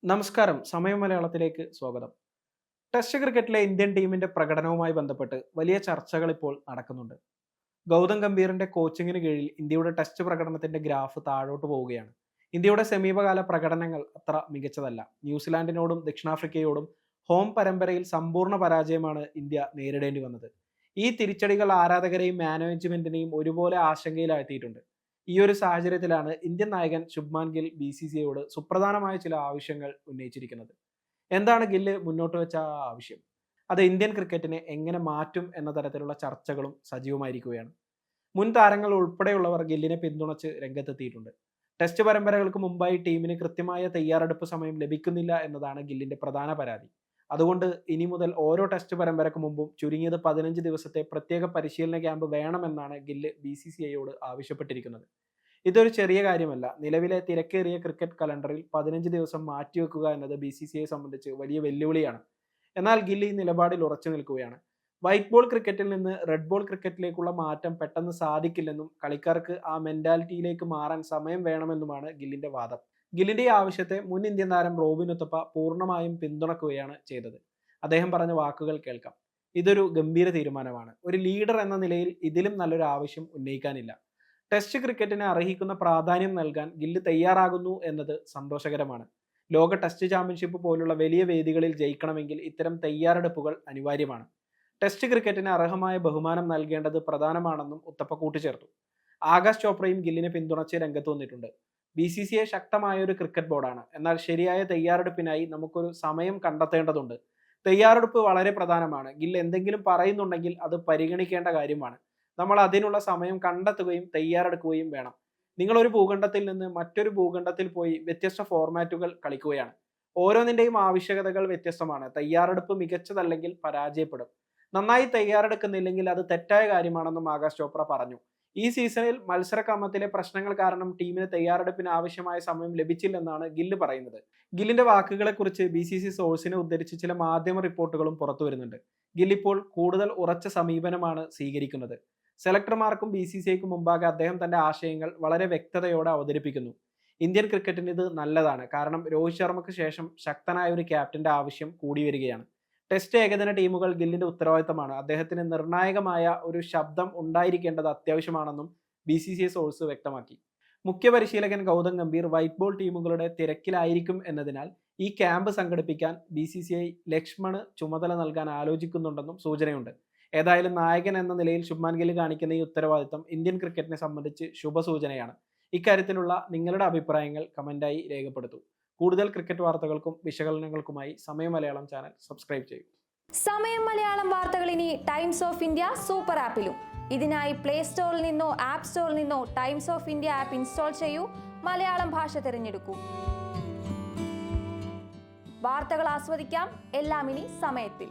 നമസ്കാരം. സമയം മലയാളത്തിലേക്ക് സ്വാഗതം. ടെസ്റ്റ് ക്രിക്കറ്റിലെ ഇന്ത്യൻ ടീമിന്റെ പ്രകടനവുമായി ബന്ധപ്പെട്ട് വലിയ ചർച്ചകൾ ഇപ്പോൾ നടക്കുന്നുണ്ട്. ഗൗതം ഗംഭീറിന്റെ കോച്ചിങ്ങിന് കീഴിൽ ഇന്ത്യയുടെ ടെസ്റ്റ് പ്രകടനത്തിന്റെ ഗ്രാഫ് താഴോട്ട് പോവുകയാണ്. ഇന്ത്യയുടെ സമീപകാല പ്രകടനങ്ങൾ അത്ര മികച്ചതല്ല. ന്യൂസിലാൻഡിനോടും ദക്ഷിണാഫ്രിക്കയോടും ഹോം പരമ്പരയിൽ സമ്പൂർണ്ണ പരാജയമാണ് ഇന്ത്യ നേരിടേണ്ടി വന്നത്. ഈ തിരിച്ചടികൾ ആരാധകരെയും മാനേജ്മെന്റിനെയും ഒരുപോലെ ആശങ്കയിലാഴ്ത്തിയിട്ടുണ്ട്. ഈ ഒരു സാഹചര്യത്തിലാണ് ഇന്ത്യൻ നായകൻ ശുഭ്മാൻ ഗിൽ BCCIയോട് സുപ്രധാനമായ ചില ആവശ്യങ്ങൾ ഉന്നയിച്ചിരിക്കുന്നത്. എന്താണ് ഗില്ല് മുന്നോട്ട് വെച്ച ആ ആവശ്യം? അത് ഇന്ത്യൻ ക്രിക്കറ്റിനെ എങ്ങനെ മാറ്റും എന്ന തരത്തിലുള്ള ചർച്ചകളും സജീവമായിരിക്കുകയാണ്. മുൻ താരങ്ങൾ ഉൾപ്പെടെയുള്ളവർ ഗില്ലിനെ പിന്തുണച്ച് രംഗത്തെത്തിയിട്ടുണ്ട്. ടെസ്റ്റ് പരമ്പരകൾക്ക് മുമ്പായി ടീമിന് കൃത്യമായ തയ്യാറെടുപ്പ് സമയം ലഭിക്കുന്നില്ല എന്നതാണ് ഗില്ലിന്റെ പ്രധാന പരാതി. അതുകൊണ്ട് ഇനി മുതൽ ഓരോ ടെസ്റ്റ് പരമ്പരക്ക് മുമ്പും ചുരുങ്ങിയത് 15 ദിവസത്തെ പ്രത്യേക പരിശീലന ക്യാമ്പ് വേണമെന്നാണ് ഗില്ല് BCCIയോട് ആവശ്യപ്പെട്ടിരിക്കുന്നത്. ഇതൊരു ചെറിയ കാര്യമല്ല. നിലവിലെ തിരക്കേറിയ ക്രിക്കറ്റ് കലണ്ടറിൽ 15 ദിവസം മാറ്റിവെക്കുക എന്നത് BCCIയെ സംബന്ധിച്ച് വലിയ വെല്ലുവിളിയാണ്. എന്നാൽ ഗിൽ ഈ നിലപാടിൽ ഉറച്ചു നിൽക്കുകയാണ്. വൈറ്റ് ബോൾ ക്രിക്കറ്റിൽ നിന്ന് റെഡ് ബോൾ ക്രിക്കറ്റിലേക്കുള്ള മാറ്റം പെട്ടെന്ന് സാധിക്കില്ലെന്നും കളിക്കാർക്ക് ആ മെന്റാലിറ്റിയിലേക്ക് മാറാൻ സമയം വേണമെന്നുമാണ് ഗില്ലിന്റെ വാദം. ഗില്ലിന്റെ ഈ ആവശ്യത്തെ മുൻ ഇന്ത്യൻ താരം റോബിൻ ഉത്തപ്പ പൂർണ്ണമായും പിന്തുണക്കുകയാണ് ചെയ്തത്. അദ്ദേഹം പറഞ്ഞ വാക്കുകൾ കേൾക്കാം. ഇതൊരു ഗംഭീര തീരുമാനമാണ്. ഒരു ലീഡർ എന്ന നിലയിൽ ഇതിലും നല്ലൊരു ആവശ്യം ഉന്നയിക്കാനില്ല. ടെസ്റ്റ് ക്രിക്കറ്റിന് അർഹിക്കുന്ന പ്രാധാന്യം നൽകാൻ ഗില്ല് തയ്യാറാകുന്നു എന്നത് സന്തോഷകരമാണ്. ലോക ടെസ്റ്റ് ചാമ്പ്യൻഷിപ്പ് പോലുള്ള വലിയ വേദികളിൽ ജയിക്കണമെങ്കിൽ ഇത്തരം തയ്യാറെടുപ്പുകൾ അനിവാര്യമാണ്. ടെസ്റ്റ് ക്രിക്കറ്റിന് അർഹമായ ബഹുമാനം നൽകേണ്ടത് പ്രധാനമാണെന്നും ഉത്തപ്പ കൂട്ടിച്ചേർത്തു. ആകാശ് ചോപ്രയും ഗില്ലിനെ പിന്തുണച്ച് രംഗത്ത് വന്നിട്ടുണ്ട്. BCCI ശക്തമായ ഒരു ക്രിക്കറ്റ് ബോർഡാണ്. എന്നാൽ ശരിയായ തയ്യാറെടുപ്പിനായി നമുക്കൊരു സമയം കണ്ടെത്തേണ്ടതുണ്ട്. തയ്യാറെടുപ്പ് വളരെ പ്രധാനമാണ്. ഗിൽ എന്തെങ്കിലും പറയുന്നുണ്ടെങ്കിൽ അത് പരിഗണിക്കേണ്ട കാര്യമാണ്. നമ്മൾ അതിനുള്ള സമയം കണ്ടെത്തുകയും തയ്യാറെടുക്കുകയും വേണം. നിങ്ങൾ ഒരു ഭൂഖണ്ഡത്തിൽ നിന്ന് മറ്റൊരു ഭൂഖണ്ഡത്തിൽ പോയി വ്യത്യസ്ത ഫോർമാറ്റുകൾ കളിക്കുകയാണ്. ഓരോന്നിന്റെയും ആവശ്യകതകൾ വ്യത്യസ്തമാണ്. തയ്യാറെടുപ്പ് മികച്ചതല്ലെങ്കിൽ പരാജയപ്പെടും. നന്നായി തയ്യാറെടുക്കുന്നില്ലെങ്കിൽ അത് തെറ്റായ കാര്യമാണെന്നും ആകാശ് ചോപ്ര പറഞ്ഞു. ഈ സീസണിൽ മത്സരക്രമത്തിലെ പ്രശ്നങ്ങൾ കാരണം ടീമിന് തയ്യാറെടുപ്പിന് ആവശ്യമായ സമയം ലഭിച്ചില്ലെന്നാണ് ഗില്ല് പറയുന്നത്. ഗില്ലിന്റെ വാക്കുകളെക്കുറിച്ച് BCCI സോഴ്സിനെ ഉദ്ധരിച്ച് ചില മാധ്യമ റിപ്പോർട്ടുകളും പുറത്തു വരുന്നുണ്ട്. ഗിൽ ഇപ്പോൾ കൂടുതൽ ഉറച്ച സമീപനമാണ് സ്വീകരിക്കുന്നത്. സെലക്ടർമാർക്കും BCCIക്കും മുമ്പാകെ അദ്ദേഹം തന്റെ ആശയങ്ങൾ വളരെ വ്യക്തതയോടെ അവതരിപ്പിക്കുന്നു. ഇന്ത്യൻ ക്രിക്കറ്റിന് ഇത് നല്ലതാണ്. കാരണം രോഹിത് ശർമ്മയ്ക്ക് ശേഷം ശക്തനായ ഒരു ക്യാപ്റ്റന്റെ ആവശ്യം കൂടി വരികയാണ്. ടെസ്റ്റ് ഏകദിന ടീമുകൾ ഗില്ലിന്റെ ഉത്തരവാദിത്തമാണ്. അദ്ദേഹത്തിന് നിർണായകമായ ഒരു ശബ്ദം ഉണ്ടായിരിക്കേണ്ടത് അത്യാവശ്യമാണെന്നും BCCI സോഴ്സ് വ്യക്തമാക്കി. മുഖ്യ പരിശീലകൻ ഗൗതം ഗംഭീർ വൈറ്റ് ബോൾ ടീമുകളുടെ തിരക്കിലായിരിക്കും എന്നതിനാൽ ഈ ക്യാമ്പ് സംഘടിപ്പിക്കാൻ BCCI ലക്ഷ്മണ് ചുമതല നൽകാൻ ആലോചിക്കുന്നുണ്ടെന്നും സൂചനയുണ്ട്. ഏതായാലും നായകൻ എന്ന നിലയിൽ ശുഭ്മാൻ ഗിൽ കാണിക്കുന്ന ഈ ഉത്തരവാദിത്തം ഇന്ത്യൻ ക്രിക്കറ്റിനെ സംബന്ധിച്ച് ശുഭസൂചനയാണ്. ഇക്കാര്യത്തിലുള്ള നിങ്ങളുടെ അഭിപ്രായങ്ങൾ കമന്റായി രേഖപ്പെടുത്തൂ. കൂടുതൽ ക്രിക്കറ്റ് വാർത്തകൾക്കും വിശകലനങ്ങൾക്കുമായി സമയം മലയാളം ചാനൽ സബ്സ്ക്രൈബ് ചെയ്യൂ. സമയം മലയാളം വാർത്തകൾ ഇനി ടൈംസ് ഓഫ് ഇന്ത്യ സൂപ്പർ ആപ്പിലും. ഇതിനായി പ്ലേ സ്റ്റോറിൽ നിന്നോ ആപ്പ് സ്റ്റോറിൽ നിന്നോ times of India app install ചെയ്യൂ. മലയാളം ഭാഷ തിരഞ്ഞെടുക്കൂ. വാർത്തകൾ ആസ്വദിക്കാം. എല്ലാം ഇനി സമയത്തിൽ.